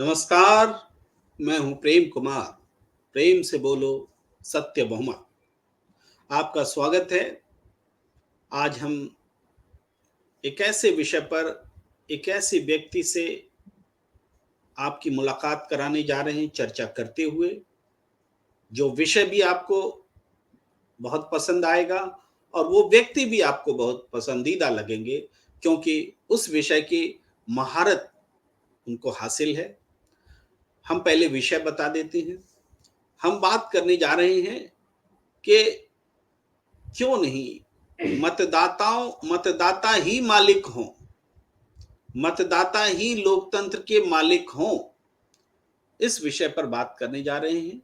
नमस्कार। मैं हूं प्रेम कुमार। प्रेम से बोलो, सत्य बहुमत। आपका स्वागत है। आज हम एक ऐसे विषय पर, एक ऐसे व्यक्ति से आपकी मुलाकात कराने जा रहे हैं, चर्चा करते हुए, जो विषय भी आपको बहुत पसंद आएगा और वो व्यक्ति भी आपको बहुत पसंदीदा लगेंगे, क्योंकि उस विषय की महारत उनको हासिल है। हम पहले विषय बता देते हैं। हम बात करने जा रहे हैं कि क्यों नहीं मतदाता ही मालिक हों, मतदाता ही लोकतंत्र के मालिक हों। इस विषय पर बात करने जा रहे हैं।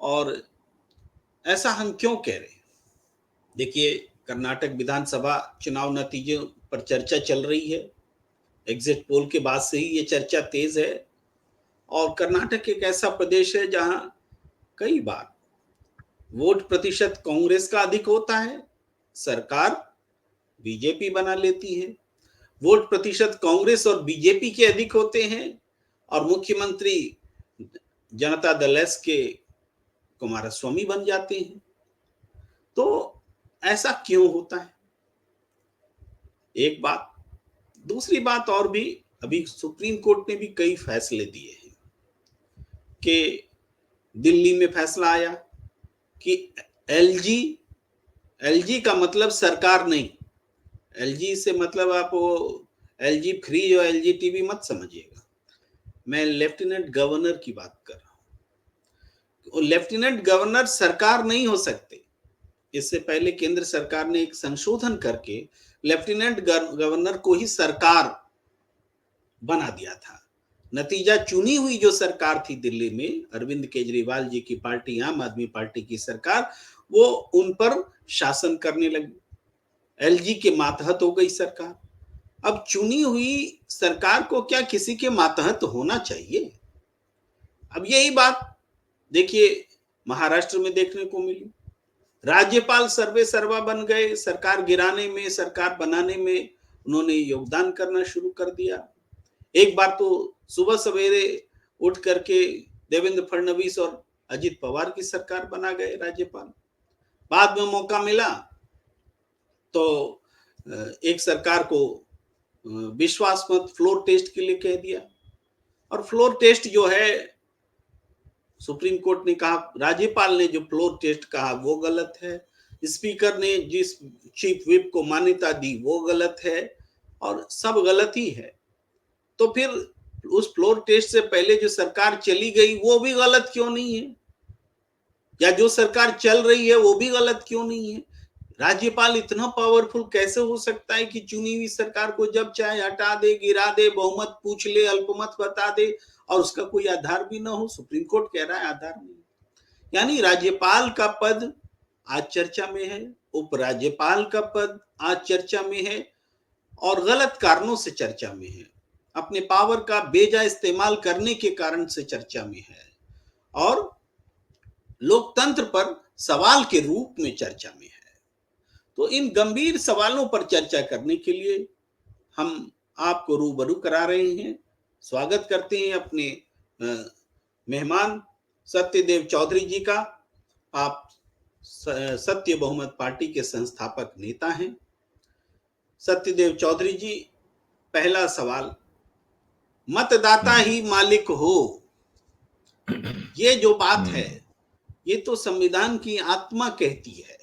और ऐसा हम क्यों कह रहे हैं? देखिए, कर्नाटक विधानसभा चुनाव नतीजों पर चर्चा चल रही है। एग्जिट पोल के बाद से ही ये चर्चा तेज है। और कर्नाटक एक ऐसा प्रदेश है जहां कई बार वोट प्रतिशत कांग्रेस का अधिक होता है, सरकार बीजेपी बना लेती है। वोट प्रतिशत कांग्रेस और बीजेपी के अधिक होते हैं और मुख्यमंत्री जनता दल एस के कुमारस्वामी बन जाते हैं। तो ऐसा क्यों होता है? एक बात। दूसरी बात और भी, अभी सुप्रीम कोर्ट ने भी कई फैसले दिए हैं कि दिल्ली में फैसला आया कि एलजी एलजी का मतलब सरकार नहीं। एलजी से मतलब आप वो एलजी फ्रिज और एलजी टीवी मत समझिएगा। मैं लेफ्टिनेंट गवर्नर की बात कर रहा हूँ। लेफ्टिनेंट गवर्नर सरकार नहीं हो सकते। इससे पहले केंद्र सरकार ने एक संशोधन करके लेफ्टिनेंट गवर्नर को ही सरकार बना दिया था। नतीजा, चुनी हुई जो सरकार थी दिल्ली में, अरविंद केजरीवाल जी की पार्टी, आम आदमी पार्टी की सरकार, वो उन पर शासन करने लगी। एलजी के मातहत हो गई सरकार। अब चुनी हुई सरकार को क्या किसी के मातहत होना चाहिए? अब यही बात देखिए महाराष्ट्र में देखने को मिली। राज्यपाल सर्वे सर्वा बन गए। सरकार गिराने में, सरकार बनाने में उन्होंने योगदान करना शुरू कर दिया। एक बार तो सुबह सवेरे उठ करके देवेंद्र फडणवीस और अजित पवार की सरकार बना गए राज्यपाल। बाद में मौका मिला तो एक सरकार को विश्वास मत फ्लोर टेस्ट के लिए कह दिया। और फ्लोर टेस्ट जो है, सुप्रीम कोर्ट ने कहा, राज्यपाल ने जो फ्लोर टेस्ट कहा वो गलत है, स्पीकर ने जिस चीफ व्हिप को मान्यता दी वो गलत है, और सब गलत ही है। तो फिर उस फ्लोर टेस्ट से पहले जो सरकार चली गई वो भी गलत क्यों नहीं है? या जो सरकार चल रही है वो भी गलत क्यों नहीं है? राज्यपाल इतना पावरफुल कैसे हो सकता है कि चुनी हुई सरकार को जब चाहे हटा दे, गिरा दे, बहुमत पूछ ले, अल्पमत बता दे और उसका कोई आधार भी ना हो? सुप्रीम कोर्ट कह रहा है आधार नहीं। यानी राज्यपाल का पद आज चर्चा में है, उपराज्यपाल का पद आज चर्चा में है, और गलत कारणों से चर्चा में है। अपने पावर का बेजा इस्तेमाल करने के कारण से चर्चा में है, और लोकतंत्र पर सवाल के रूप में चर्चा में है। तो इन गंभीर सवालों पर चर्चा करने के लिए हम आपको रूबरू करा रहे हैं। स्वागत करते हैं अपने मेहमान सत्यदेव चौधरी जी का। आप सत्य बहुमत पार्टी के संस्थापक नेता हैं। सत्यदेव चौधरी जी, पहला सवाल, मतदाता ही मालिक हो, ये जो बात है ये तो संविधान की आत्मा कहती है,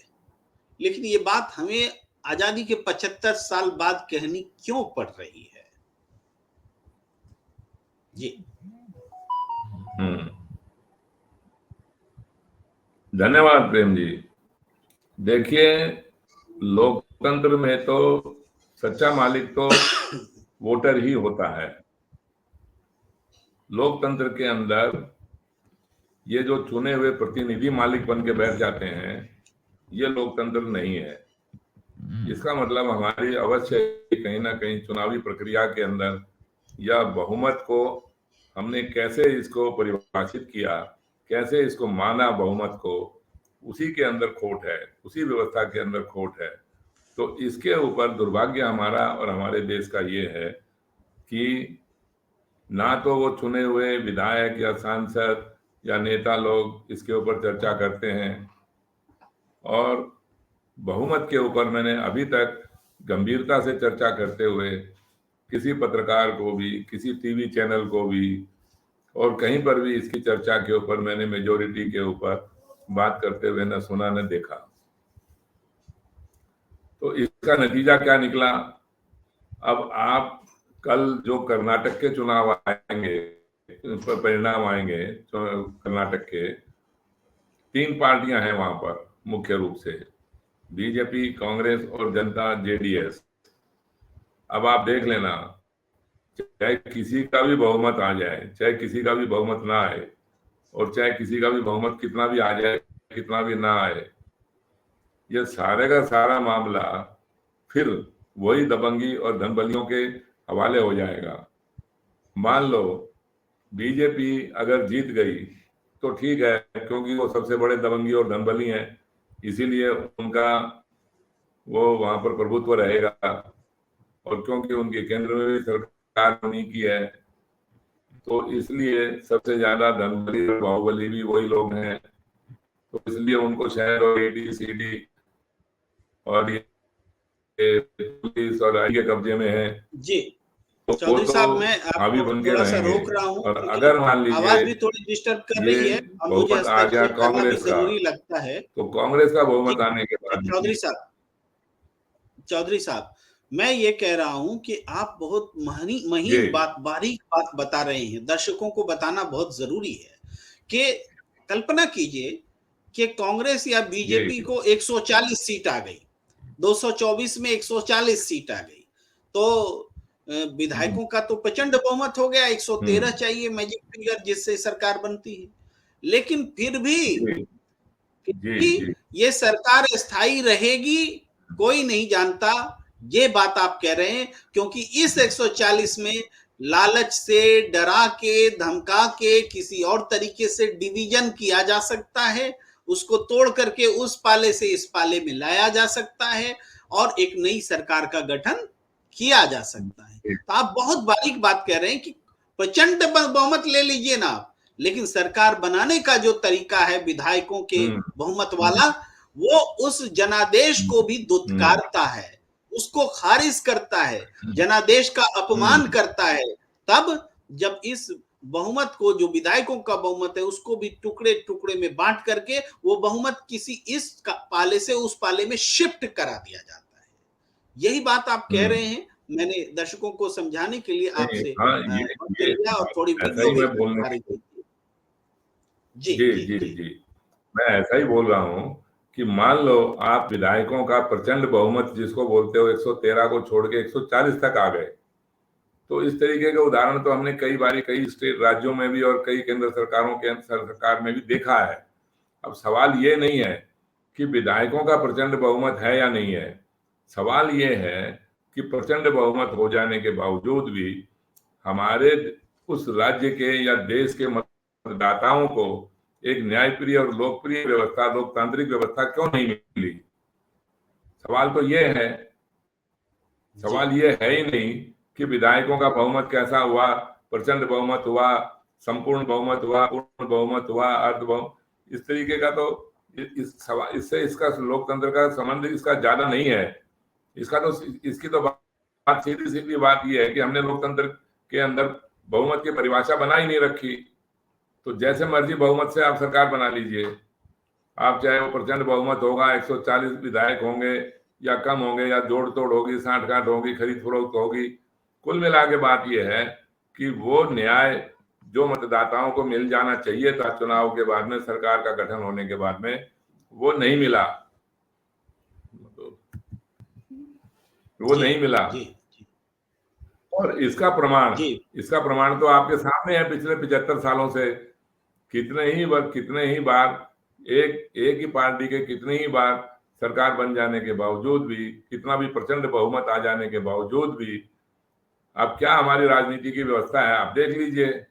लेकिन ये बात हमें आजादी के 75 साल बाद कहनी क्यों पड़ रही है? जी। धन्यवाद प्रेम जी। देखिए, लोकतंत्र में तो सच्चा मालिक तो वोटर ही होता है। लोकतंत्र के अंदर ये जो चुने हुए प्रतिनिधि मालिक बन के बैठ जाते हैं, ये लोकतंत्र नहीं है। इसका मतलब हमारी अवश्य कहीं ना कहीं चुनावी प्रक्रिया के अंदर या बहुमत को हमने कैसे इसको परिभाषित किया, कैसे इसको माना बहुमत को, उसी के अंदर खोट है, उसी व्यवस्था के अंदर खोट है। तो इसके ऊपर दुर्भाग्य हमारा और हमारे देश का ये है कि ना तो वो चुने हुए विधायक या सांसद या नेता लोग इसके ऊपर चर्चा करते हैं, और बहुमत के ऊपर मैंने अभी तक गंभीरता से चर्चा करते हुए किसी पत्रकार को भी, किसी टीवी चैनल को भी और कहीं पर भी इसकी चर्चा के ऊपर मैंने मेजोरिटी के ऊपर बात करते हुए न सुना न देखा। तो इसका नतीजा क्या निकला? अब आप कल जो कर्नाटक के चुनाव आएंगे, परिणाम आएंगे कर्नाटक के, 3 पार्टियां हैं वहां पर मुख्य रूप से, बीजेपी, कांग्रेस और जनता जेडीएस। अब आप देख लेना, चाहे किसी का भी बहुमत आ जाए, चाहे किसी का भी बहुमत ना आए, और चाहे किसी का भी बहुमत कितना भी आ जाए कितना भी ना आए, ये सारे का सारा मामला फिर वही दबंगी और धनबलियों के हवाले हो जाएगा। मान लो बीजेपी अगर जीत गई तो ठीक है, क्योंकि वो सबसे बड़े दबंगी और धनबली हैं, इसीलिए उनका वो वहां पर प्रभुत्व रहेगा, और क्योंकि उनके केंद्र में भी सरकार उन्हीं की है, तो इसलिए सबसे ज्यादा धनबली और बाहुबली भी वही लोग हैं, तो इसलिए उनको शहर और ईडी सीडी और ये पुलिस और आई के कब्जे में है। जी तो वो चौधरी तो साहब, मैं हावी आपको बन के थोड़ा सा रहेंगे। रोक रहा हूँ और क्योंकि अगर मान आवाज लीजिए भी थोड़ी डिस्टर्ब कर ये रही है और मुझे बहुमत आ गया हस्तक्षेप करना भी कांग्रेस का, जरूरी लगता है। तो कांग्रेस का जी बहुमत आने के बाद चौधरी साहब, चौधरी साहब, मैं ये कह रहा हूं कि आप बहुत जी महीन बात, बारीक बात बता रहे हैं, दर्शकों को बताना बहुत जरूरी है कि कल्पना कीजिए कि कांग्रेस या बीजेपी जी को 140 सीट आ गई, 224 में 140 सीट आ गई, तो विधायकों का तो प्रचंड बहुमत हो गया, 113 चाहिए मैजिक फिगर जिससे सरकार बनती है। लेकिन फिर भी जी जी ये सरकार स्थायी रहेगी कोई नहीं जानता, ये बात आप कह रहे हैं, क्योंकि इस 140 में लालच से, डरा के, धमका के, किसी और तरीके से डिवीजन किया जा सकता है, उसको तोड़ करके उस पाले से इस पाले में लाया जा सकता है और एक नई सरकार का गठन किया जा सकता है। तो आप बहुत बारीक बात कह रहे हैं कि प्रचंड बहुमत ले लीजिए ना आप, लेकिन सरकार बनाने का जो तरीका है विधायकों के बहुमत वाला, वो उस जनादेश को भी दुत्कारता है, उसको खारिज करता है, जनादेश का अपमान करता है। तब जब इस बहुमत को, जो विधायकों का बहुमत है, उसको भी टुकड़े टुकड़े में बांट करके वो बहुमत किसी इस पाले से उस पाले में शिफ्ट करा दिया जाता है। यही बात आप कह रहे हैं। मैंने दर्शकों को समझाने के लिए आपसे हाँ, वक्त ये लिया और थोड़ी ऐसा वीडियो ही भी मैं बोलने दिखा रही थी। जी जी जी जी जी जी मैं ऐसा ही बोल रहा हूँ कि मान लो आप विधायकों का प्रचंड बहुमत जिसको बोलते हो 113 को छोड़ के 140 तक आ गए, तो इस तरीके के उदाहरण तो हमने कई बारी कई स्टेट राज्यों में भी और कई केंद्र सरकारों के सरकार में भी देखा है। अब सवाल ये नहीं है कि विधायकों का प्रचंड बहुमत है या नहीं है, सवाल ये है कि प्रचंड बहुमत हो जाने के बावजूद भी हमारे उस राज्य के या देश के मतदाताओं को एक न्यायप्रिय और लोकप्रिय व्यवस्था, लोकतांत्रिक व्यवस्था क्यों नहीं मिली? सवाल तो ये है, सवाल ये है ही नहीं कि विधायकों का बहुमत कैसा हुआ, प्रचंड बहुमत हुआ, संपूर्ण बहुमत हुआ, पूर्ण बहुमत हुआ, अर्ध बहुमत, इस तरीके का तो इस सवाल, इससे इसका लोकतंत्र का संबंध इसका ज्यादा नहीं है। इसका तो इसकी तो बात सीधी सीधी बात ये है कि हमने लोकतंत्र के अंदर बहुमत की परिभाषा बना ही नहीं रखी। तो जैसे मर्जी बहुमत से आप सरकार बना लीजिए, आप चाहे वो प्रचंड बहुमत होगा, 140 विधायक होंगे या कम होंगे, या जोड़ तोड़ होगी, साठ गांठ होगी, खरीद फरोख्त होगी, कुल मिला के बात यह है कि वो न्याय जो मतदाताओं को मिल जाना चाहिए था चुनाव के बाद में, सरकार का गठन होने के बाद में, वो नहीं मिला, वो नहीं मिला। और इसका प्रमाण तो आपके सामने है पिछले 75 सालों से। कितने ही बार एक ही पार्टी के कितने ही बार सरकार बन जाने के बावजूद भी, कितना भी प्रचंड बहुमत आ जाने के बावजूद भी, अब क्या हमारी राजनीति की व्यवस्था है आप देख लीजिए।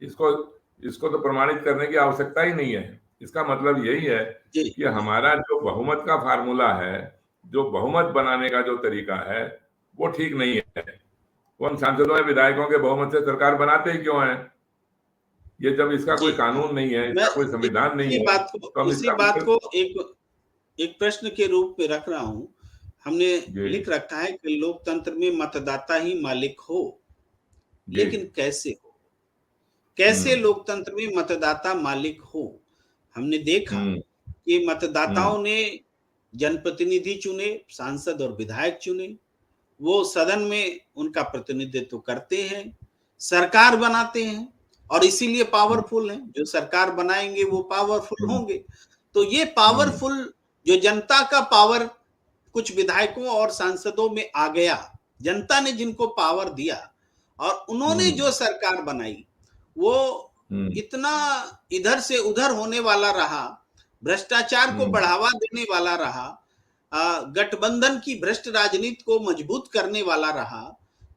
इसको तो प्रमाणित करने की आवश्यकता ही नहीं है। इसका मतलब यही है कि हमारा जो बहुमत का फार्मूला है, जो बहुमत बनाने का जो तरीका है, वो ठीक नहीं है। उन सांसदों या विधायकों के बहुमत से सरकार बनाते ही क्यों है? ये जब इसका जी कोई कानून नहीं है, मैं इसका कोई संविधान नहीं है, तो हम इसी इसका बात को एक एक प्रश्न के रूप में रख रहा हूं। हमने जी लिख रखा है कि लोकतंत्र में मतदाता ही मालिक हो, जी लेकिन कैसे हो? कैसे हम्म लोकतंत्र में मतदाता मालिक हो? हमने देखा हम्म कि हम्म मतदाताओं ने जनप्रतिनिधि चुने, सांसद और विधायक चुने। वो सदन में उनका प्रतिनिधित्व करते हैं, सरकार बनाते हैं और इसीलिए पावरफुल हैं। जो सरकार बनाएंगे वो पावरफुल हम्म होंगे। तो ये हम्म पावरफुल जो जनता का पावर कुछ विधायकों और सांसदों में आ गया, जनता ने जिनको पावर दिया और उन्होंने हम्म जो सरकार बनाई, वो हम्म इतना इधर से उधर होने वाला रहा, भ्रष्टाचार को हम्म बढ़ावा देने वाला रहा, गठबंधन की भ्रष्ट राजनीति को मजबूत करने वाला रहा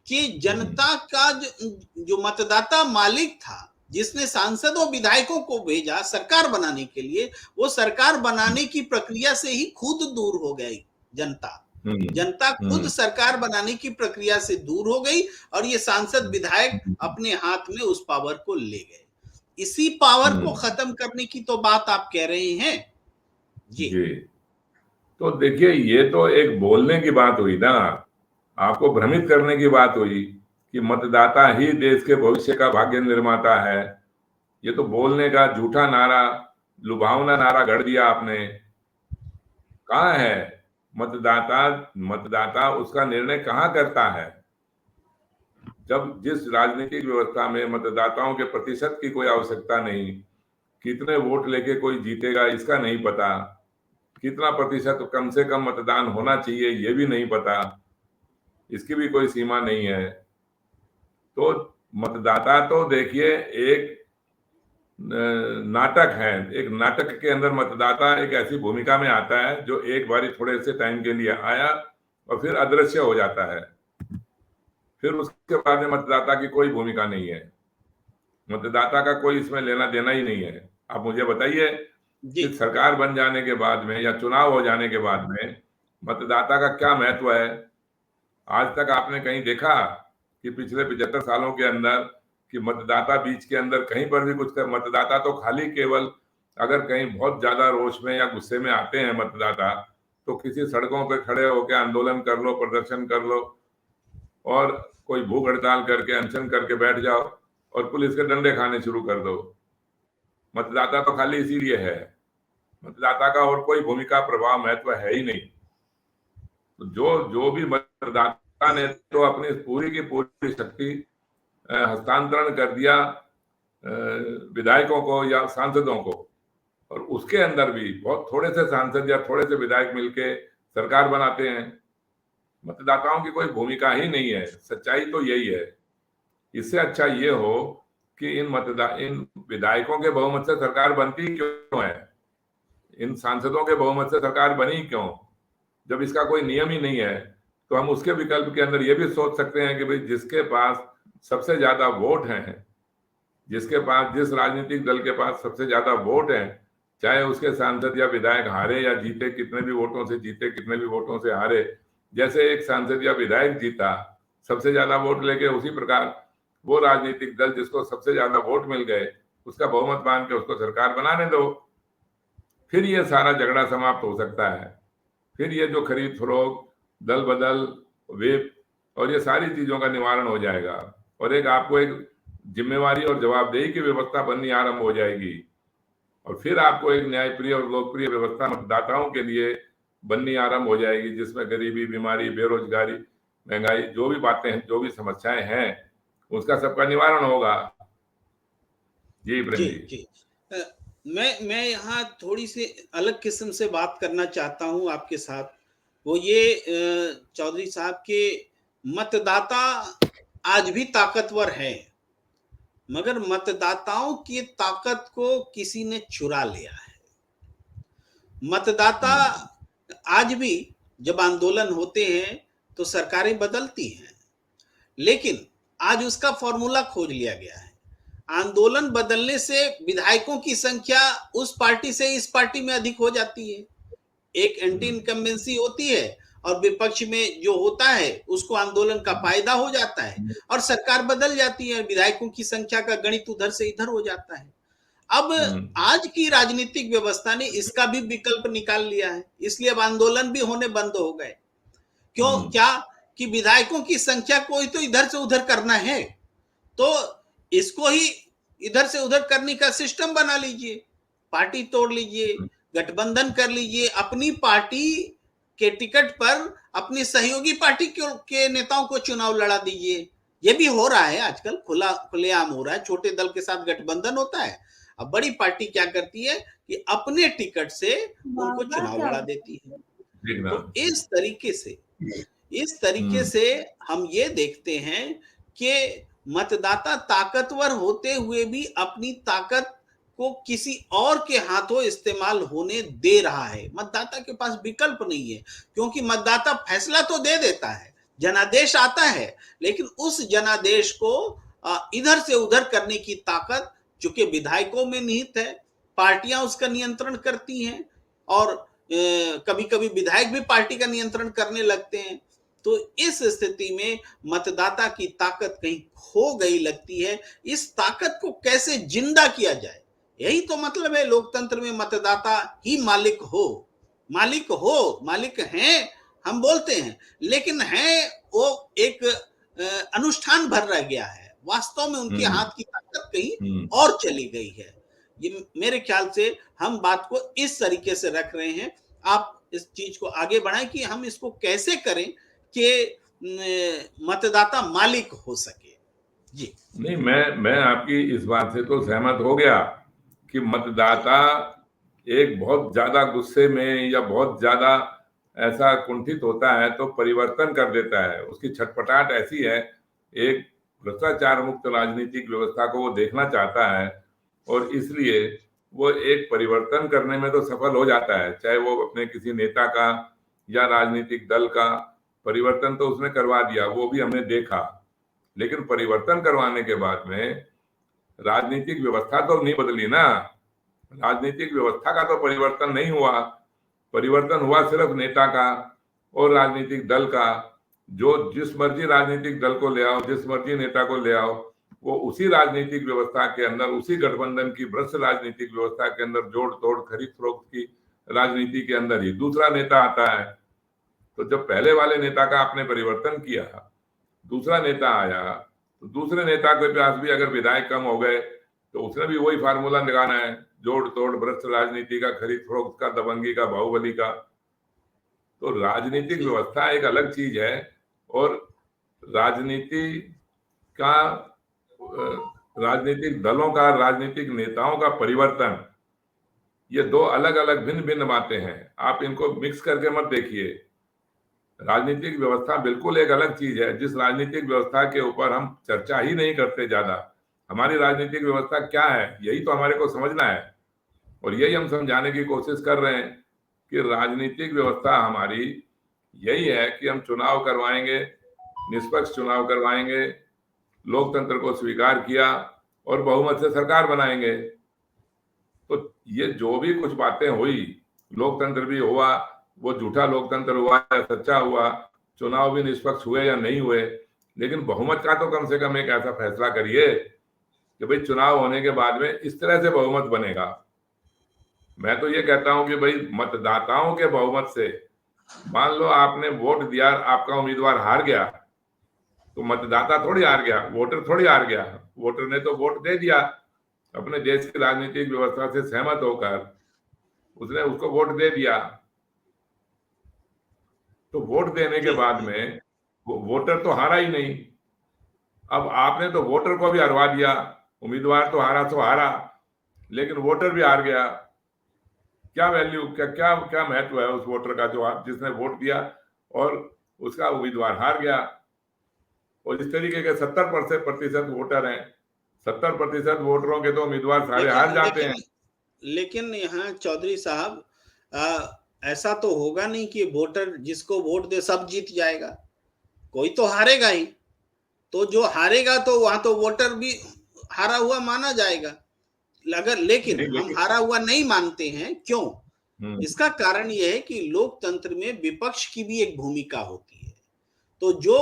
कि हम्म जनता का जो मतदाता मालिक था, जिसने सांसदों विधायकों को भेजा सरकार बनाने के लिए, वो सरकार बनाने की प्रक्रिया से ही खुद दूर हो गई। जनता हम्म जनता खुद हम्म सरकार बनाने की प्रक्रिया से दूर हो गई और ये सांसद विधायक हम्म अपने हाथ में उस पावर को ले गए। इसी पावर को हम्म, खत्म करने की तो बात आप कह रहे हैं। जी जी। तो देखिए, ये तो एक बोलने की बात हुई ना, आपको भ्रमित करने की बात हुई कि मतदाता ही देश के भविष्य का भाग्य निर्माता है। ये तो बोलने का झूठा नारा, लुभावना नारा गढ़ दिया आपने। कहाँ है मतदाता? मतदाता उसका निर्णय कहाँ करता है? जब जिस राजनीतिक व्यवस्था में मतदाताओं के प्रतिशत की कोई आवश्यकता नहीं, कितने वोट लेके कोई जीतेगा इसका नहीं पता, कितना प्रतिशत कम से कम मतदान होना चाहिए ये भी नहीं पता, इसकी भी कोई सीमा नहीं है। तो मतदाता तो देखिए एक नाटक है। एक नाटक के अंदर मतदाता एक ऐसी भूमिका में आता है जो एक बारी थोड़े से टाइम के लिए आया और फिर अदृश्य हो जाता है। फिर उसके बाद में मतदाता की कोई भूमिका नहीं है, मतदाता का कोई इसमें लेना देना ही नहीं है। आप मुझे बताइए जी कि सरकार बन जाने के बाद में या चुनाव हो जाने के बाद में मतदाता का क्या महत्व है? आज तक आपने कहीं देखा कि पिछले 75 सालों के अंदर कि मतदाता बीच के अंदर कहीं पर भी कुछ कर? मतदाता तो खाली केवल अगर कहीं बहुत ज्यादा रोष में या गुस्से में आते हैं मतदाता, तो किसी सड़कों पे खड़े होकर आंदोलन कर लो, प्रदर्शन कर लो और कोई भूख हड़ताल करके अनशन करके बैठ जाओ और पुलिस के डंडे खाने शुरू कर दो। मतदाता तो खाली इसीलिए है। मतदाता का और कोई भूमिका, प्रभाव, महत्व है ही नहीं। तो जो जो भी मतदाता ने तो अपनी पूरी की पूरी शक्ति हस्तांतरण कर दिया विधायकों को या सांसदों को, और उसके अंदर भी बहुत थोड़े से सांसद या थोड़े से विधायक मिलके सरकार बनाते हैं। मतदाताओं की कोई भूमिका ही नहीं है। सच्चाई तो यही है। इससे अच्छा ये हो कि इन विधायकों के बहुमत से सरकार बनती क्यों है, इन सांसदों के बहुमत से सरकार बनी क्यों? जब इसका कोई नियम ही नहीं है, तो हम उसके विकल्प के अंदर ये भी सोच सकते हैं कि भाई जिसके पास सबसे ज्यादा वोट हैं, जिसके पास, जिस राजनीतिक दल के पास सबसे ज्यादा वोट हैं, चाहे उसके सांसद या विधायक हारे या जीते, कितने भी वोटों से जीते, कितने भी वोटों से हारे, जैसे एक सांसद या विधायक जीता सबसे ज्यादा वोट लेके, उसी प्रकार वो राजनीतिक दल जिसको सबसे ज्यादा वोट मिल गए उसका बहुमत मान के उसको सरकार बनाने दो। फिर ये सारा झगड़ा समाप्त हो सकता है। फिर ये जो खरीद फरोख्त, दल बदल, वेब और ये सारी चीजों का निवारण हो जाएगा और एक आपको एक जिम्मेवारी और जवाबदेही की व्यवस्था बननी आरंभ हो जाएगी। और फिर आपको एक न्यायप्रिय और लोकप्रिय व्यवस्था मतदाताओं के लिए बननी आरंभ हो जाएगी, जिसमें गरीबी, बीमारी, बेरोजगारी, महंगाई, जो भी बातें हैं, जो भी समस्याएं हैं, उसका सबका निवारण होगा। जी जी प्रेम जी। जी अ, मैं यहाँ थोड़ी सी अलग किस्म से बात करना चाहता हूँ आपके साथ। वो ये चौधरी साहब के मतदाता आज भी ताकतवर है, मगर मतदाताओं की ताकत को किसी ने चुरा लिया है। मतदाता हम्म आज भी जब आंदोलन होते हैं तो सरकारें बदलती हैं, लेकिन आज उसका फॉर्मूला खोज लिया गया है। आंदोलन बदलने से विधायकों की संख्या उस पार्टी से इस पार्टी में अधिक हो जाती है। एक एंटी हम्म इनकम्बेंसी होती है और विपक्ष में जो होता है उसको आंदोलन का फायदा हो जाता है और सरकार बदल जाती है, विधायकों की संख्या का गणित उधर से इधर हो जाता है। अब आज की राजनीतिक व्यवस्था ने इसका भी विकल्प निकाल लिया है, इसलिए अब आंदोलन भी होने बंद हो गए। क्यों? क्या कि विधायकों की संख्या को ही तो इधर से उधर करना है, तो इसको ही इधर से उधर करने का सिस्टम बना लीजिए, पार्टी तोड़ लीजिए, गठबंधन कर लीजिए, अपनी पार्टी के टिकट पर अपनी सहयोगी पार्टी के नेताओं को चुनाव लड़ा दीजिए। ये भी हो रहा है आजकल, खुलेआम हो रहा है, छोटे दल के साथ गठबंधन होता है। अब बड़ी पार्टी क्या करती है कि अपने टिकट से उनको चुनाव लड़ा देती है। तो इस तरीके से हम ये देखते हैं कि मतदाता ताकतवर होते हुए भी अपनी ताकत को किसी और के हाथों इस्तेमाल होने दे रहा है। मतदाता के पास विकल्प नहीं है, क्योंकि मतदाता फैसला तो दे देता है, जनादेश आता है, लेकिन उस जनादेश को इधर से उधर करने की ताकत चूंकि विधायकों में निहित है, पार्टियां उसका नियंत्रण करती हैं और कभी कभी विधायक भी पार्टी का नियंत्रण करने लगते हैं। तो इस स्थिति में मतदाता की ताकत कहीं खो गई लगती है। इस ताकत को कैसे जिंदा किया जाए, यही तो मतलब है लोकतंत्र में, मतदाता ही मालिक हैं हम बोलते हैं, लेकिन है वो एक अनुष्ठान भर रह गया है, वास्तव में उनके हाथ की ताकत कहीं और चली गई है। ये मेरे ख्याल से हम बात को इस तरीके से रख रहे हैं। आप इस चीज को आगे बढ़ाएं कि हम इसको कैसे करें कि मतदाता मालिक हो सके। जी नहीं, मैं आपकी इस बात से तो सहमत हो गया कि मतदाता एक बहुत ज्यादा गुस्से में या बहुत ज्यादा ऐसा कुंठित होता है तो परिवर्तन कर देता है। उसकी छटपटाहट ऐसी है, एक भ्रष्टाचार मुक्त राजनीतिक व्यवस्था को वो देखना चाहता है और इसलिए वो एक परिवर्तन करने में तो सफल हो जाता है, चाहे वो अपने किसी नेता का या राजनीतिक दल का परिवर्तन तो उसने करवा दिया, वो भी हमने देखा। लेकिन परिवर्तन करवाने के बाद में राजनीतिक व्यवस्था तो नहीं बदली ना, राजनीतिक व्यवस्था का तो परिवर्तन नहीं हुआ। परिवर्तन हुआ सिर्फ नेता का और राजनीतिक दल का। जो जिस मर्जी राजनीतिक दल को ले आओ, जिस मर्जी नेता को ले आओ, वो उसी राजनीतिक व्यवस्था के अंदर, उसी गठबंधन की भ्रष्ट राजनीतिक व्यवस्था के अंदर जोड़ तोड़ खरीद फरोख्त की राजनीति के अंदर ही दूसरा नेता आता है। तो जब पहले वाले नेता का आपने परिवर्तन किया, दूसरा नेता आया, तो दूसरे नेता के पास भी अगर विधायक कम हो गए तो उसने भी वही फार्मूला लगाना है, जोड़ तोड़ भ्रष्ट राजनीति का, खरीद फरोख्त का, दबंगी का, बाहुबली का। तो राजनीतिक व्यवस्था एक अलग चीज है और राजनीति का, राजनीतिक दलों का, राजनीतिक नेताओं का परिवर्तन, ये दो अलग अलग भिन्न भिन्न बातें हैं। आप इनको मिक्स करके मत देखिए। राजनीतिक व्यवस्था बिल्कुल एक अलग चीज है, जिस राजनीतिक व्यवस्था के ऊपर हम चर्चा ही नहीं करते ज्यादा। हमारी राजनीतिक व्यवस्था क्या है, यही तो हमारे को समझना है और यही हम समझाने की कोशिश कर रहे हैं कि राजनीतिक व्यवस्था हमारी यही है कि हम चुनाव करवाएंगे, निष्पक्ष चुनाव करवाएंगे, लोकतंत्र को स्वीकार किया और बहुमत से सरकार बनाएंगे। तो ये जो भी कुछ बातें हुई, लोकतंत्र भी हुआ, वो झूठा लोकतंत्र हुआ या सच्चा हुआ, चुनाव भी निष्पक्ष हुए या नहीं हुए, लेकिन बहुमत का तो कम से कम एक ऐसा फैसला करिए कि भाई चुनाव होने के बाद में इस तरह से बहुमत बनेगा। मैं तो ये कहता हूं कि भाई मतदाताओं के बहुमत से, मान लो आपने वोट दिया, आपका उम्मीदवार हार गया, तो मतदाता थोड़ी हार गया, वोटर थोड़ी हार गया। वोटर ने तो वोट दे दिया, अपने देश की राजनीतिक व्यवस्था से सहमत होकर उसने उसको वोट दे दिया। तो वोट देने के बाद में वोटर तो हारा ही नहीं। अब आपने तो वोटर को भी हरवा दिया, उम्मीदवार तो हारा तो हारा, लेकिन वोटर भी हार गया। क्या वैल्यू, क्या क्या क्या महत्व है उस वोटर का जो जिसने वोट दिया और उसका उम्मीदवार हार गया। और इस तरीके के 70% वोटर हैं, 70% वोटरों के तो उम्मीदवार सारे हार जाते हैं। लेकिन यहाँ चौधरी साहब, ऐसा तो होगा नहीं कि वोटर जिसको वोट दे सब जीत जाएगा, कोई तो हारेगा ही। तो जो हारेगा तो वहां तो वोटर भी हारा हुआ माना जाएगा। लेकिन हम हारा हुआ नहीं मानते हैं। क्यों? इसका कारण यह है कि लोकतंत्र में विपक्ष की भी एक भूमिका होती है। तो जो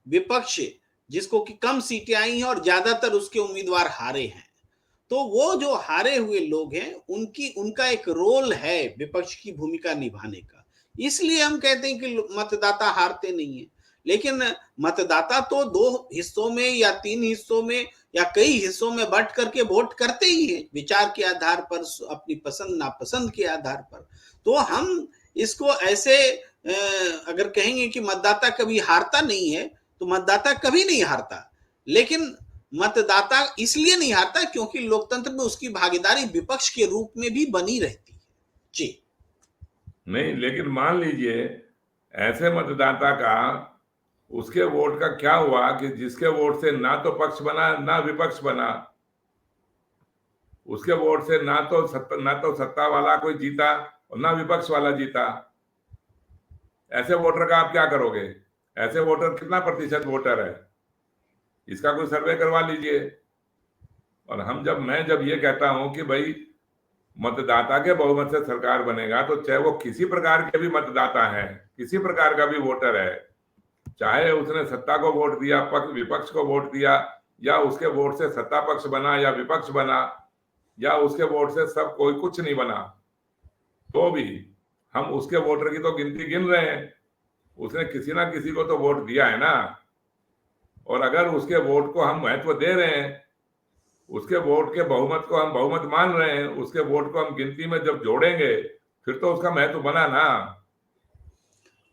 विपक्ष जिसको कि कम सीटें आई हैं और ज्यादातर उसके उम्मीदवार हारे हैं, तो वो जो हारे हुए लोग हैं उनका एक रोल है विपक्ष की भूमिका निभाने का। इसलिए हम कहते हैं कि मतदाता हारते नहीं है। लेकिन मतदाता तो 2 हिस्सों में या 3 हिस्सों में या कई हिस्सों में बंट करके वोट करते ही हैं, विचार के आधार पर, अपनी पसंद नापसंद के आधार पर। तो हम इसको ऐसे अगर कहेंगे कि मतदाता कभी हारता नहीं है, तो मतदाता कभी नहीं हारता। लेकिन मतदाता इसलिए नहीं हारता क्योंकि लोकतंत्र में उसकी भागीदारी विपक्ष के रूप में भी बनी रहती है। जी नहीं, लेकिन मान लीजिए ऐसे मतदाता का, उसके वोट का क्या हुआ कि जिसके वोट से ना तो पक्ष बना ना विपक्ष बना, उसके वोट से ना तो सत्ता वाला कोई जीता और ना विपक्ष वाला जीता। ऐसे वोटर का आप क्या करोगे? ऐसे वोटर कितना प्रतिशत वोटर है, इसका कोई सर्वे करवा लीजिए। और मैं जब ये कहता हूं कि भाई मतदाता के बहुमत से सरकार बनेगा, तो चाहे वो किसी प्रकार के भी मतदाता है, किसी प्रकार का भी वोटर है, चाहे उसने सत्ता को वोट दिया, विपक्ष को वोट दिया, या उसके वोट से सत्ता पक्ष बना या विपक्ष बना, या उसके वोट से सब कोई कुछ नहीं बना, तो भी हम उसके वोटर की तो गिनती गिन रहे हैं। उसने किसी ना किसी को तो वोट दिया है ना। और अगर उसके वोट को हम महत्व दे रहे हैं, उसके वोट के बहुमत को हम बहुमत मान रहे हैं, उसके वोट को हम गिनती में जब जोड़ेंगे, फिर तो उसका महत्व बना ना।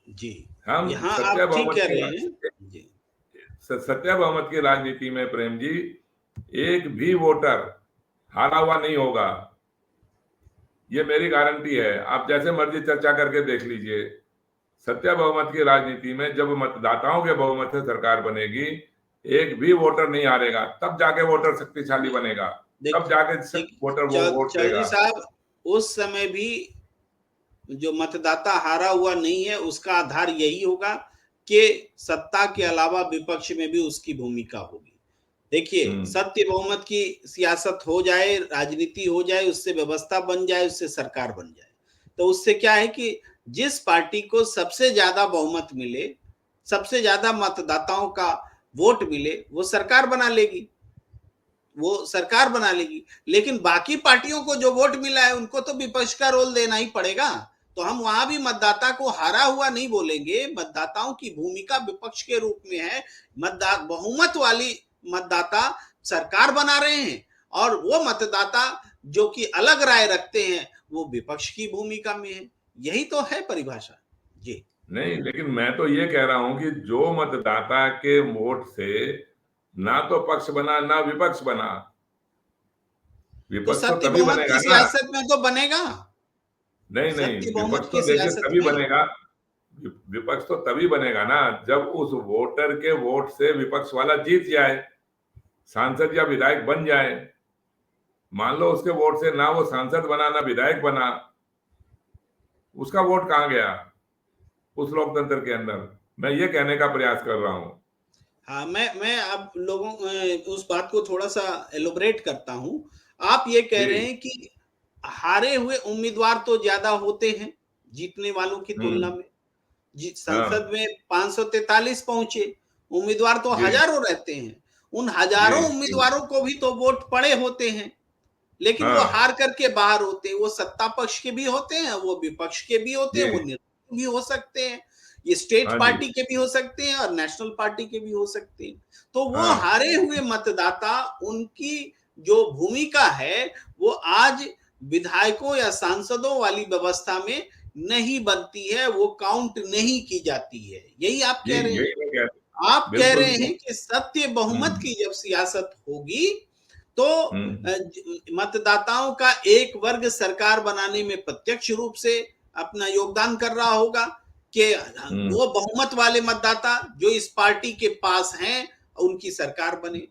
जी हम यहाँ आप ठीक कह रहे हैं। जी सत्य बहुमत की राजनीति में प्रेम जी, एक भी वोटर हारा हुआ नहीं होगा, ये मेरी गारंटी है। आप जैसे मर्जी चर्चा करके देख लीजिए। सत्य बहुमत की राजनीति में जब मतदाताओं के बहुमत से सरकार बनेगी, एक भी वोटर नहीं हारेगा, तब जाके वोटर शक्तिशाली बनेगा, तब जाके वोटर वो वोट देगा। साहब, उस समय भी जो मतदाता हारा हुआ नहीं है, उसका आधार यही होगा कि सत्ता के अलावा विपक्ष में भी उसकी भूमिका होगी। देखिए, सत्य बहुमत की सियासत हो जाए, राजनीति हो जाए, उससे व्यवस्था बन जाए, उससे सरकार बन जाए, तो उससे क्या है कि जिस पार्टी को सबसे ज्यादा बहुमत मिले, सबसे ज्यादा मतदाताओं का वोट मिले, वो सरकार बना लेगी, लेकिन बाकी पार्टियों को जो वोट मिला है, उनको तो विपक्ष का रोल देना ही पड़ेगा। तो हम वहां भी मतदाता को हारा हुआ नहीं बोलेंगे। मतदाताओं की भूमिका विपक्ष के रूप में है। बहुमत वाली मतदाता सरकार बना रहे हैं, और वो मतदाता जो कि अलग राय रखते हैं, वो विपक्ष की भूमिका में है। यही तो है परिभाषा। जी नहीं, लेकिन मैं तो ये कह रहा हूं कि जो मतदाता के वोट से ना तो पक्ष बना ना विपक्ष बना, विपक्ष तो तभी बनेगा ना। सियासत में तो बनेगा। नहीं, विपक्ष तो देखिए तभी बनेगा, विपक्ष तो तभी बनेगा ना जब उस वोटर के वोट से विपक्ष वाला जीत जाए, सांसद या विधायक बन जाए। मान लो उसके वोट से ना वो सांसद बना ना विधायक बना, उसका वोट कहां गया उस लोकतंत्र के अंदर? मैं ये कहने का प्रयास कर रहा हूं। हाँ, मैं आप लोगों उस बात को थोड़ा सा एलोबरेट करता हूं। आप ये कह रहे हैं कि हारे हुए उम्मीदवार तो ज्यादा होते हैं जीतने वालों की तुलना में। संसद में 543 पहुंचे, उम्मीदवार तो हजारों रहते हैं। उन हजारों उम्मीदवारों को भी तो वोट पड़े होते हैं, लेकिन वो हार करके बाहर होते हैं। वो सत्ता पक्ष के भी होते हैं, वो विपक्ष के भी होते हैं, वो निर्दलीय भी हो सकते हैं, ये स्टेट पार्टी के भी हो सकते हैं और नेशनल पार्टी के भी हो सकते हैं। तो वो हारे हुए मतदाता, उनकी जो भूमिका है, वो आज विधायकों या सांसदों वाली व्यवस्था में नहीं बनती है, वो काउंट नहीं की जाती है। यही आप कह रहे हैं। आप कह रहे हैं कि सत्य बहुमत की जब सियासत होगी, तो मतदाताओं का एक वर्ग सरकार बनाने में प्रत्यक्ष रूप से अपना योगदान कर रहा होगा कि वो बहुमत वाले मतदाता जो इस पार्टी के पास हैं, उनकी सरकार बने,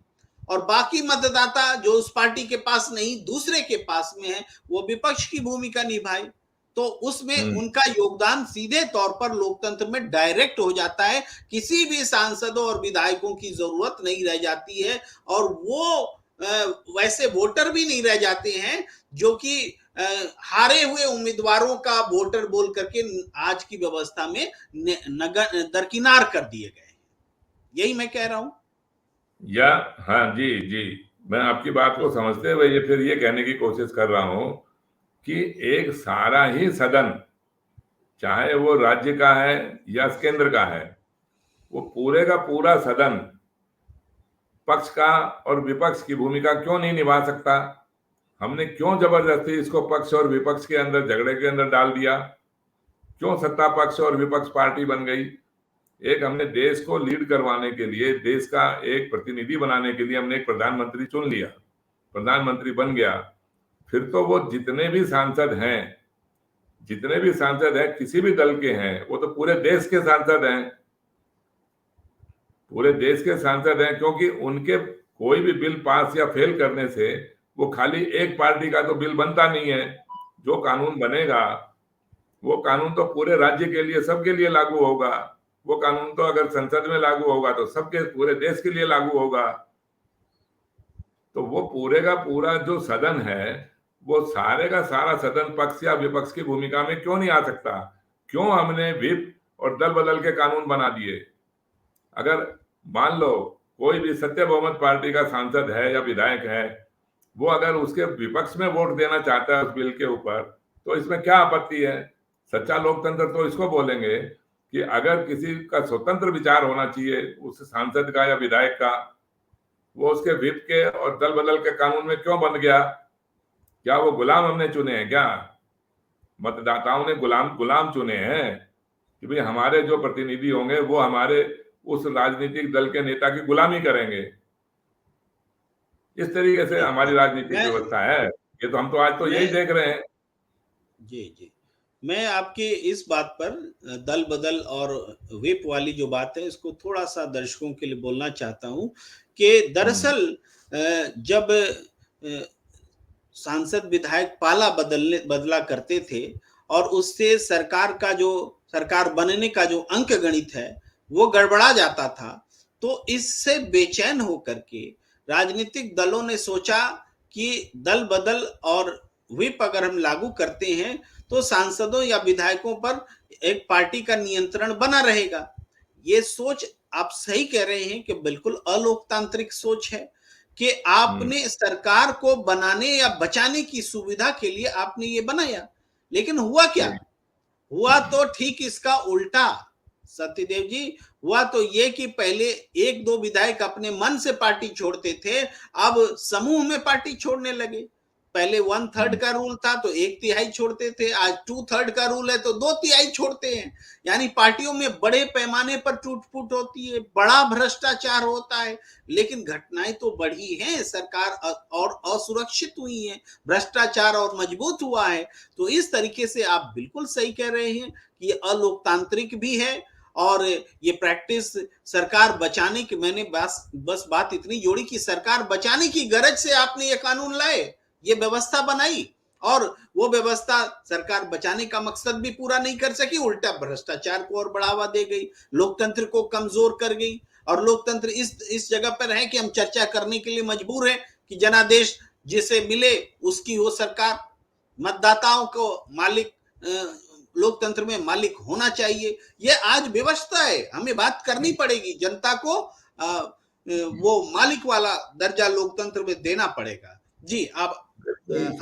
और बाकी मतदाता जो उस पार्टी के पास नहीं, दूसरे के पास में है, वो विपक्ष की भूमिका निभाए। तो उसमें उनका योगदान सीधे तौर पर लोकतंत्र में डायरेक्ट हो जाता है। किसी भी सांसदों और विधायकों की जरूरत नहीं रह जाती है, और वो वैसे वोटर भी नहीं रह जाते हैं जो कि हारे हुए उम्मीदवारों का वोटर बोल करके आज की व्यवस्था में दरकिनार कर दिए गए। यही मैं कह रहा हूं। या हाँ जी जी, मैं आपकी बात को समझते हुए ये फिर ये कहने की कोशिश कर रहा हूं कि एक सारा ही सदन, चाहे वो राज्य का है या केंद्र का है, वो पूरे का पूरा सदन पक्ष का और विपक्ष की भूमिका क्यों नहीं निभा सकता? हमने क्यों जबरदस्ती इसको पक्ष और विपक्ष के अंदर, झगड़े के अंदर डाल दिया? क्यों सत्ता पक्ष और विपक्ष पार्टी बन गई? एक हमने देश को लीड करवाने के लिए, देश का एक प्रतिनिधि बनाने के लिए हमने एक प्रधानमंत्री चुन लिया, प्रधानमंत्री बन गया, फिर तो वो जितने भी सांसद हैं, किसी भी दल के हैं, वो तो पूरे देश के सांसद हैं, पूरे देश के सांसद हैं, क्योंकि उनके कोई भी बिल पास या फेल करने से वो खाली एक पार्टी का तो बिल बनता नहीं है। जो कानून बनेगा वो कानून तो पूरे राज्य के लिए, सबके लिए लागू होगा। वो कानून तो अगर संसद में लागू होगा तो सबके, पूरे देश के लिए लागू होगा। तो वो पूरे का पूरा जो सदन है, वो सारे का सारा सदन पक्ष या विपक्ष की भूमिका में क्यों नहीं आ सकता? क्यों हमने व्हिप और दल बदल के कानून बना दिए? अगर मान लो कोई भी सत्य बहुमत पार्टी का सांसद है या विधायक है, वो अगर उसके विपक्ष में वोट देना चाहता है उस बिल के ऊपर, तो इसमें क्या आपत्ति है? सच्चा लोकतंत्र तो इसको बोलेंगे कि अगर किसी का स्वतंत्र विचार होना चाहिए उस सांसद का या विधायक का, वो उसके व्हिप के और दल बदल के कानून में क्यों बन गया? क्या वो गुलाम हमने चुने हैं क्या? मतदाताओं ने गुलाम चुने हैं कि भाई हमारे जो प्रतिनिधि होंगे वो हमारे उस राजनीतिक दल के नेता की गुलामी करेंगे? इस तरीके से हमारी राजनीतिक व्यवस्था है। ये तो हम तो आज तो यही देख रहे हैं। जी जी, मैं आपके इस बात पर दल बदल और व्हिप वाली जो बात है इसको थोड़ा सा दर्शकों के लिए बोलना चाहता हूं कि दरअसल जब सांसद विधायक पाला बदला करते थे और उससे सरकार बनने का जो अंक गणित है वो गड़बड़ा जाता था, तो इससे बेचैन होकर के राजनीतिक दलों ने सोचा कि दल बदल और व्हिप अगर हम लागू करते हैं तो सांसदों या विधायकों पर एक पार्टी का नियंत्रण बना रहेगा। ये सोच आप सही कह रहे हैं कि बिल्कुल अलोकतांत्रिक सोच है कि आपने सरकार को बनाने या बचाने की सुविधा के लिए आपने ये बनाया, लेकिन हुआ क्या? हुआ तो ठीक इसका उल्टा सत्यदेव जी। हुआ तो ये कि पहले एक दो विधायक अपने मन से पार्टी छोड़ते थे, अब समूह में पार्टी छोड़ने लगे। पहले 1/3 का रूल था तो 1/3 छोड़ते थे, आज 2/3 का रूल है तो 2/3 छोड़ते हैं। यानी पार्टियों में बड़े पैमाने पर टूट-फूट होती है, बड़ा भ्रष्टाचार होता है, लेकिन घटनाएं तो बढ़ी हैं, सरकार और असुरक्षित हुई है, भ्रष्टाचार और मजबूत हुआ है। तो इस तरीके से आप बिल्कुल सही कह रहे हैं कि ये अलोकतांत्रिक भी है और ये प्रैक्टिस सरकार बचाने की, मैंने बस बात इतनी जोड़ी कि सरकार बचाने की गरज से आपने ये कानून लाए, ये व्यवस्था बनाई और वो व्यवस्था सरकार बचाने का मकसद भी पूरा नहीं कर सकी, उल्टा भ्रष्टाचार को और बढ़ावा दे गई, लोकतंत्र को कमजोर कर गई। और लोकतंत्र इस जगह पर है कि हम चर्चा करने के लिए मजबूर हैं कि जनादेश जिसे मिले उसकी हो सरकार, मतदाताओं को मालिक, लोकतंत्र में मालिक होना चाहिए। ये आज व्यवस्था है, हमें बात करनी पड़ेगी, जनता को वो मालिक वाला दर्जा लोकतंत्र में देना पड़ेगा। जी, आप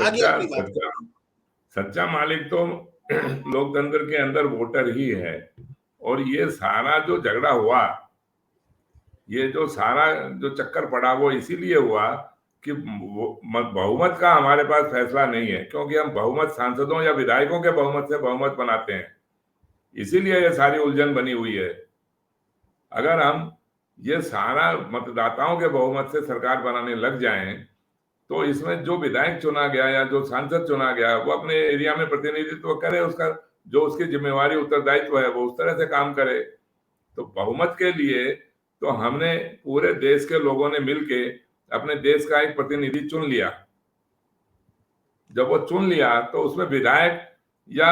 आगे अपनी बात करें। सच्चा मालिक तो लोकतंत्र के अंदर वोटर ही है। और ये सारा जो झगड़ा हुआ, ये जो सारा जो चक्कर पड़ा, वो इसीलिए हुआ कि बहुमत का हमारे पास फैसला नहीं है, क्योंकि हम बहुमत सांसदों या विधायकों के बहुमत से बहुमत बनाते हैं, इसीलिए ये सारी उलझन बनी हुई है। अगर हम ये सारा मतदाताओं के बहुमत से सरकार बनाने लग जाएं, तो इसमें जो विधायक चुना गया या जो सांसद चुना गया वो अपने एरिया में प्रतिनिधित्व करे, उसका जो उसकी जिम्मेवारी उत्तरदायित्व है वो उस तरह से काम करे। तो बहुमत के लिए तो हमने पूरे देश के लोगों ने मिलके अपने देश का एक प्रतिनिधि चुन लिया। जब वो चुन लिया तो उसमें विधायक या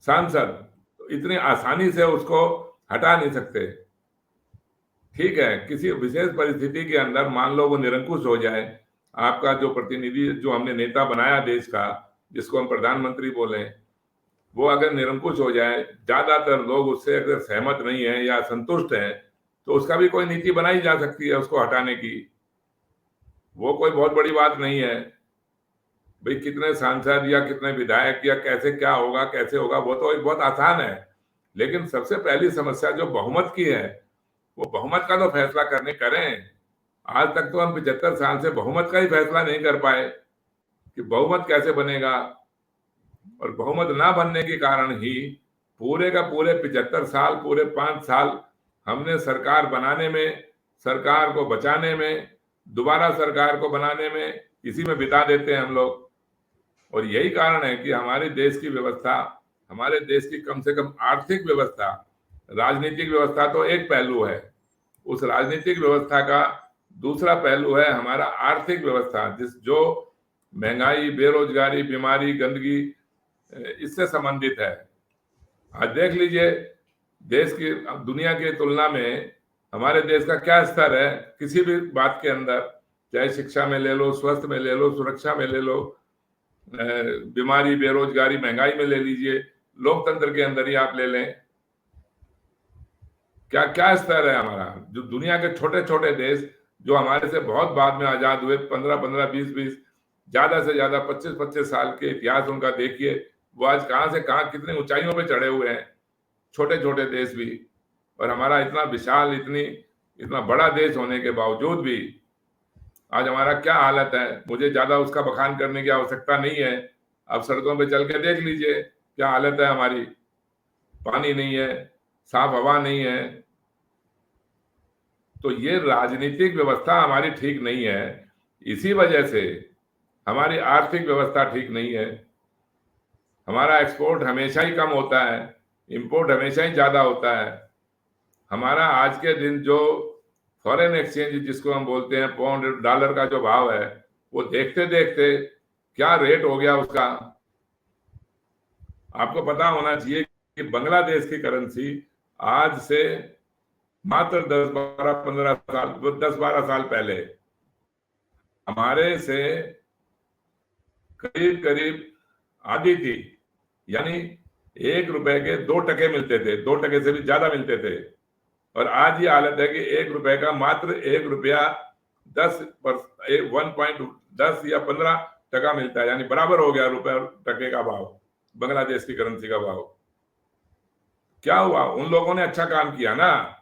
सांसद तो इतनी आसानी से उसको हटा नहीं सकते। ठीक है, किसी विशेष परिस्थिति के अंदर मान लो वो निरंकुश हो जाए, आपका जो प्रतिनिधि, जो हमने नेता बनाया देश का, जिसको हम प्रधानमंत्री बोले, वो अगर निरंकुश हो जाए, ज्यादातर लोग उससे अगर सहमत नहीं है या संतुष्ट हैं, तो उसका भी कोई नीति बनाई जा सकती है उसको हटाने की। वो कोई बहुत बड़ी बात नहीं है भाई, कितने सांसद या कितने विधायक या कैसे क्या होगा कैसे होगा, वो तो एक बहुत आसान है। लेकिन सबसे पहली समस्या जो बहुमत की है, वो बहुमत का तो फैसला करें। आज तक तो हम 75 साल से बहुमत का ही फैसला नहीं कर पाए कि बहुमत कैसे बनेगा। और बहुमत ना बनने के कारण ही पूरे का पूरे 75 साल, पूरे 5 साल हमने सरकार बनाने में, सरकार को बचाने में, दोबारा सरकार को बनाने में, इसी में बिता देते हैं हम लोग। और यही कारण है कि हमारे देश की व्यवस्था, हमारे देश की कम से कम आर्थिक व्यवस्था, राजनीतिक व्यवस्था तो एक पहलू है, उस राजनीतिक व्यवस्था का दूसरा पहलू है हमारा आर्थिक व्यवस्था, जो महंगाई, बेरोजगारी, बीमारी, गंदगी, इससे संबंधित है। आज देख लीजिए, देश की दुनिया की तुलना में हमारे देश का क्या स्तर है किसी भी बात के अंदर, चाहे शिक्षा में ले लो, स्वास्थ्य में ले लो, सुरक्षा में ले लो, बीमारी, बेरोजगारी, महंगाई में ले लीजिए, लोकतंत्र के अंदर ही आप ले लें, क्या क्या स्तर है हमारा। जो दुनिया के छोटे छोटे देश जो हमारे से बहुत बाद में आजाद हुए, 15-15, 20-20, ज्यादा से ज्यादा 25-25 साल के इतिहास उनका देखिए, वो आज कहां से कहां कितनी ऊंचाइयों पे चढ़े हुए हैं, छोटे छोटे देश भी। और हमारा इतना विशाल, इतना बड़ा देश होने के बावजूद भी आज हमारा क्या हालत है, मुझे ज्यादा उसका बखान करने की आवश्यकता नहीं है। आप सड़कों पे चल के देख लीजिए क्या हालत है हमारी, पानी नहीं है, साफ हवा नहीं है। तो ये राजनीतिक व्यवस्था हमारी ठीक नहीं है, इसी वजह से हमारी आर्थिक व्यवस्था ठीक नहीं है। हमारा एक्सपोर्ट हमेशा ही कम होता है, इंपोर्ट हमेशा ही ज्यादा होता है। हमारा आज के दिन जो फॉरेन एक्सचेंज जिसको हम बोलते हैं, पाउंड डॉलर का जो भाव है, वो देखते देखते क्या रेट हो गया उसका। आपको पता होना चाहिए कि बांग्लादेश की करेंसी आज से मात्र 10-12 साल पहले हमारे से करीब करीब आधी थी, यानी 1 रुपए के 2 टके मिलते थे, 2 टके से भी ज्यादा मिलते थे। और आज ये हालत है कि 1 रुपए का मात्र 1 रुपया 1.10 या 15 टका मिलता है, यानी बराबर हो गया रुपए और टके का भाव, बांग्लादेश की करेंसी का भाव। क्या हुआ, उन लोगों ने अच्छा काम किया ना,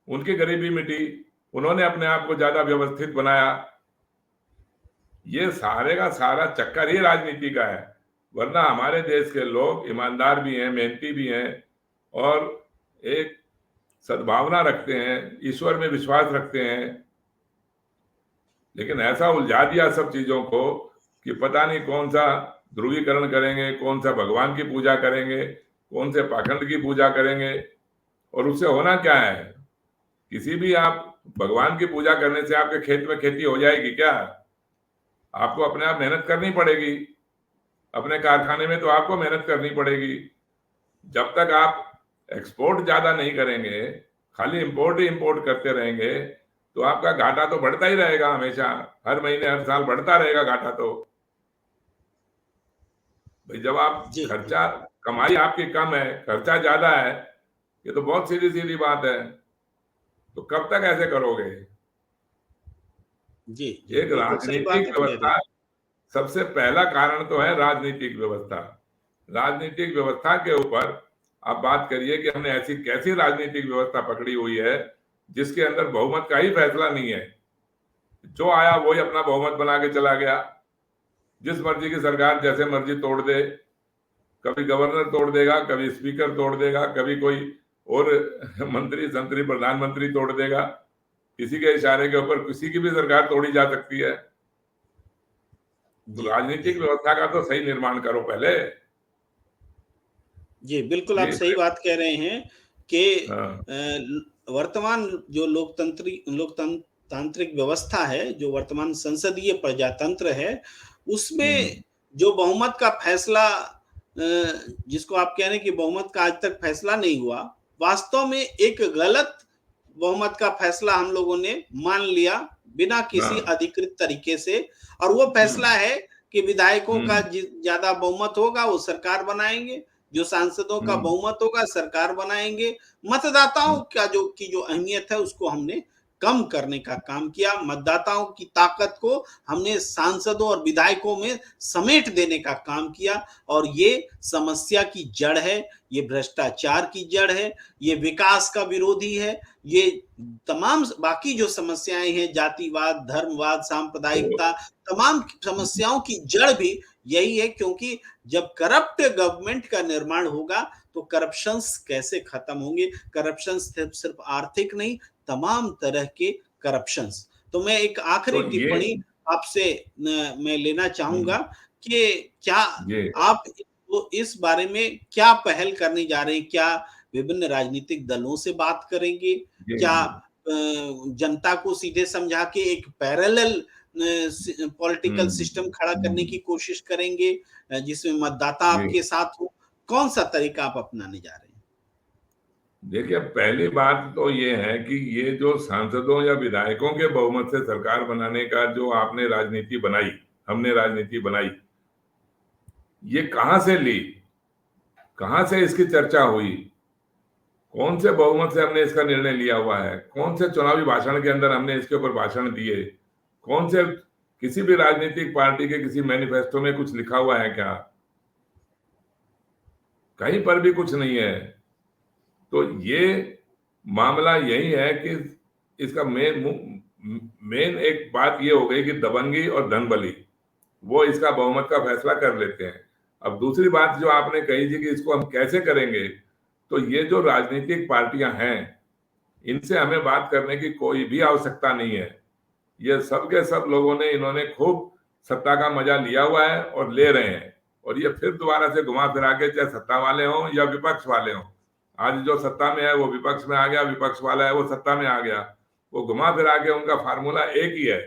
उनकी गरीबी मिटी, उन्होंने अपने आप को ज्यादा व्यवस्थित बनाया। ये सारे का सारा चक्कर ही राजनीति का है। वरना हमारे देश के लोग ईमानदार भी हैं, मेहनती भी हैं, और एक सद्भावना रखते हैं, ईश्वर में विश्वास रखते हैं। लेकिन ऐसा उलझा दिया सब चीजों को कि पता नहीं कौन सा ध्रुवीकरण करेंगे, कौन सा भगवान की पूजा करेंगे, कौन से पाखंड की पूजा करेंगे। और उससे होना क्या है, किसी भी आप भगवान की पूजा करने से आपके खेत में खेती हो जाएगी क्या? आपको अपने आप मेहनत करनी पड़ेगी, अपने कारखाने में तो आपको मेहनत करनी पड़ेगी। जब तक आप एक्सपोर्ट ज्यादा नहीं करेंगे, खाली इंपोर्ट ही इंपोर्ट करते रहेंगे, तो आपका घाटा तो बढ़ता ही रहेगा हमेशा, हर महीने हर साल बढ़ता रहेगा घाटा। तो भाई जब आप खर्चा, कमाई आपकी कम है, खर्चा ज्यादा है, ये तो बहुत सीधी सीधी बात है। तो कब तक ऐसे करोगे? जी, एक राजनीतिक व्यवस्था, सबसे पहला कारण तो है राजनीतिक व्यवस्था। राजनीतिक व्यवस्था के ऊपर आप बात करिए कि हमने ऐसी कैसी राजनीतिक व्यवस्था पकड़ी हुई है जिसके अंदर बहुमत का ही फैसला नहीं है। जो आया वही अपना बहुमत बना के चला गया, जिस मर्जी की सरकार जैसे मर्जी तोड़ दे, कभी गवर्नर तोड़ देगा, कभी स्पीकर तोड़ देगा, कभी कोई और मंत्री संतरी प्रधानमंत्री तोड़ देगा। किसी के इशारे के ऊपर किसी की भी सरकार तोड़ी जा सकती है। तो राजनीतिक व्यवस्था का तो सही निर्माण करो पहले। जी बिल्कुल, आप सही बात कह रहे हैं कि वर्तमान जो लोकतांत्रिक व्यवस्था है, जो वर्तमान संसदीय प्रजातंत्र है, उसमें जो बहुमत का फैसला, जिसको आप कह रहे हैं कि बहुमत का आज तक फैसला नहीं हुआ, वास्तव में एक गलत बहुमत का फैसला हम लोगों ने मान लिया बिना किसी हाँ। अधिकृत तरीके से, और वो फैसला है कि विधायकों का ज्यादा बहुमत होगा वो सरकार बनाएंगे, जो सांसदों का हम्म, बहुमत होगा सरकार बनाएंगे। मतदाताओं का जो अहमियत है उसको हमने कम करने का काम किया, मतदाताओं की ताकत को हमने सांसदों और विधायकों में समेट देने का काम किया, और ये समस्या की जड़ है, ये भ्रष्टाचार की जड़ है, ये विकास का विरोधी है, ये तमाम बाकी जो समस्याएं हैं, जातिवाद, धर्मवाद, तो सांप्रदायिकता, तमाम समस्याओं की जड़ भी यही है। क्योंकि जब करप्ट गवर्नमेंट का निर्माण होगा तो करप्शंस कैसे खत्म होंगे? करप्शन सिर्फ आर्थिक नहीं, तमाम तरह के करप्शंस। तो मैं एक आखिरी तो ये टिप्पणी आपसे मैं लेना चाहूंगा हम्म, कि क्या ये आप तो इस बारे में क्या पहल करने जा रहे हैं? क्या विभिन्न राजनीतिक दलों से बात करेंगे? क्या ये जनता को सीधे समझा के एक पैरेलल पॉलिटिकल हम्म, सिस्टम खड़ा करने हम्म, की कोशिश करेंगे, जिसमें मतदाता ये आपके साथ हो? कौन सा तरीका आप अपनाने जा रहे हैं? देखिए, पहली बात तो ये है कि ये जो सांसदों या विधायकों के बहुमत से सरकार बनाने का जो आपने राजनीति बनाई, हमने राजनीति बनाई, ये कहां से ली, कहां से इसकी चर्चा हुई, कौन से बहुमत से हमने इसका निर्णय लिया हुआ है, कौन से चुनावी भाषण के अंदर हमने इसके ऊपर भाषण दिए, कौन से किसी भी राजनीतिक पार्टी के किसी मैनिफेस्टो में कुछ लिखा हुआ है क्या? कहीं पर भी कुछ नहीं है। तो ये मामला यही है कि इसका मेन एक बात ये हो गई कि दबंगी और धनबली वो इसका बहुमत का फैसला कर लेते हैं। अब दूसरी बात जो आपने कही थी कि इसको हम कैसे करेंगे, तो ये जो राजनीतिक पार्टियां हैं, इनसे हमें बात करने की कोई भी आवश्यकता नहीं है। ये सब के सब लोगों ने, इन्होंने खूब सत्ता का मजा लिया हुआ है और ले रहे हैं, और ये फिर दोबारा से घुमा फिरा के, चाहे सत्ता वाले हों या विपक्ष वाले हों, आज जो सत्ता में है वो विपक्ष में आ गया, विपक्ष वाला है वो सत्ता में आ गया, वो घुमा फिरा के उनका फार्मूला एक ही है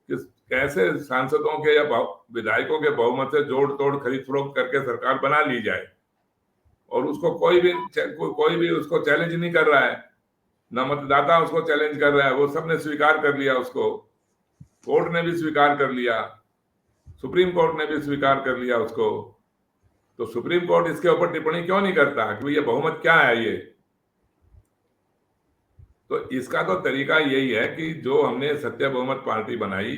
कि कैसे सांसदों के या विधायकों के बहुमत से जोड़ तोड़ खरीद फरोख्त करके सरकार बना ली जाए, और उसको कोई भी उसको चैलेंज नहीं कर रहा है, ना मतदाता उसको चैलेंज कर रहा है, वो सबने स्वीकार कर लिया उसको, कोर्ट ने भी स्वीकार कर लिया, सुप्रीम कोर्ट ने भी स्वीकार कर लिया उसको। तो सुप्रीम कोर्ट इसके ऊपर टिप्पणी क्यों नहीं करता कि ये बहुमत क्या है ये? तो इसका तो तरीका यही है कि जो हमने सत्य बहुमत पार्टी बनाई,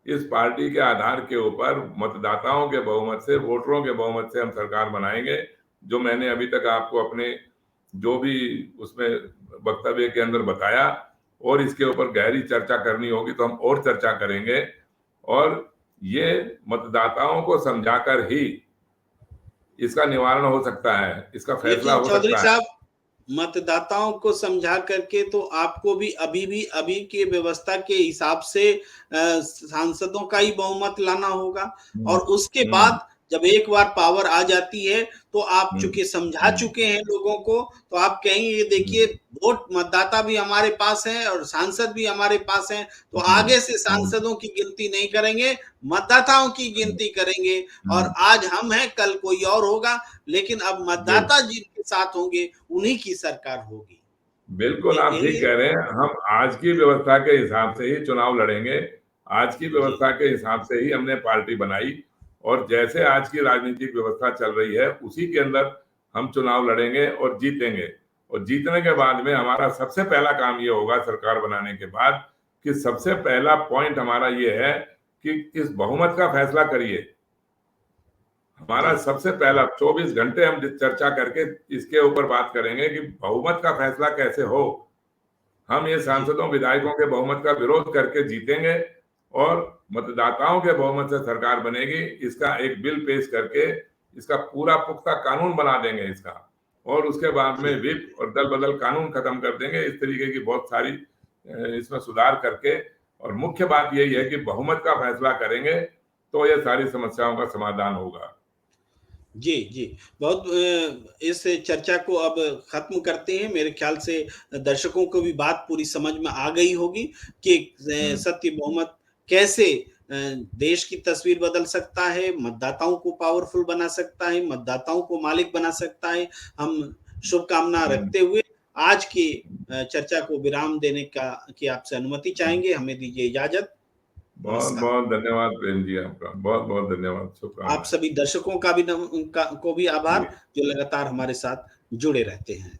इस पार्टी के आधार के ऊपर मतदाताओं के बहुमत से, वोटरों के बहुमत से हम सरकार बनाएंगे। जो मैंने अभी तक आपको अपने जो भी उसमें वक्तव्य के अंदर बताया, और इसके ऊपर गहरी चर्चा करनी होगी तो हम और चर्चा करेंगे, और ये मतदाताओं को समझाकर ही इसका निवारण हो सकता है, इसका फैसला लेकिन हो चौधरी सकता है। साहब, मतदाताओं को समझा करके तो आपको भी अभी की व्यवस्था के हिसाब से सांसदों का ही बहुमत लाना होगा, हम्म, और उसके हम्म, बाद जब एक बार पावर आ जाती है तो आप हम्म, चूंकि समझा हम्म, चुके हैं लोगों को, तो आप कहेंगे ये देखिए, हम्म, वोट मतदाता भी हमारे पास हैं और सांसद भी हमारे पास हैं, तो हम्म, आगे से हम्म, सांसदों की गिनती नहीं करेंगे, मतदाताओं की हम्म, गिनती करेंगे। और हम्म, आज हम हैं, कल कोई और होगा, लेकिन अब जी, मतदाता जिनके साथ होंगे उन्हीं की सरकार होगी। बिल्कुल आप यही ठीक है। कह रहे हैं। हम आज की व्यवस्था के हिसाब से ही चुनाव लड़ेंगे, आज की जी व्यवस्था के हिसाब से ही हमने पार्टी बनाई, और जैसे आज की राजनीतिक व्यवस्था चल रही है उसी के अंदर हम चुनाव लड़ेंगे और जीतेंगे। और जीतने के बाद में हमारा सबसे पहला काम ये होगा सरकार बनाने के बाद, कि सबसे पहला पॉइंट हमारा ये है कि इस बहुमत का फैसला करिए। जी हमारा सबसे पहला 24 घंटे हम चर्चा करके इसके ऊपर बात करेंगे कि बहुमत का फैसला कैसे हो। हम ये जी सांसदों विधायकों के बहुमत का विरोध करके जीतेंगे, और मतदाताओं के बहुमत से सरकार बनेगी। इसका एक बिल पेश करके इसका पूरा पुख्ता कानून बना देंगे इसका, और उसके बाद में जी विप और दल बदल कानून खत्म कर देंगे। इस तरीके की बहुत सारी इसमें सुधार करके, और मुख्य बात यही है कि बहुमत का फैसला करेंगे तो ये सारी समस्याओं का समाधान होगा। जी जी। बहुत इस चर्चा को अब खत्म करते हैं। मेरे ख्याल से दर्शकों को भी बात पूरी समझ में आ गई होगी कि हम्म, सत्य बहुमत कैसे देश की तस्वीर बदल सकता है, मतदाताओं को पावरफुल बना सकता है, मतदाताओं को मालिक बना सकता है। हम शुभकामना हम्म, रखते हुए आज की चर्चा को विराम देने की आपसे अनुमति चाहेंगे। हमें दीजिए इजाजत। बहुत नमस्कार। बहुत धन्यवाद प्रेम जी, आपका बहुत बहुत धन्यवाद, आप शुभकामनाएं सभी दर्शकों का भी को भी आभार जी। जो लगातार हमारे साथ जुड़े रहते हैं।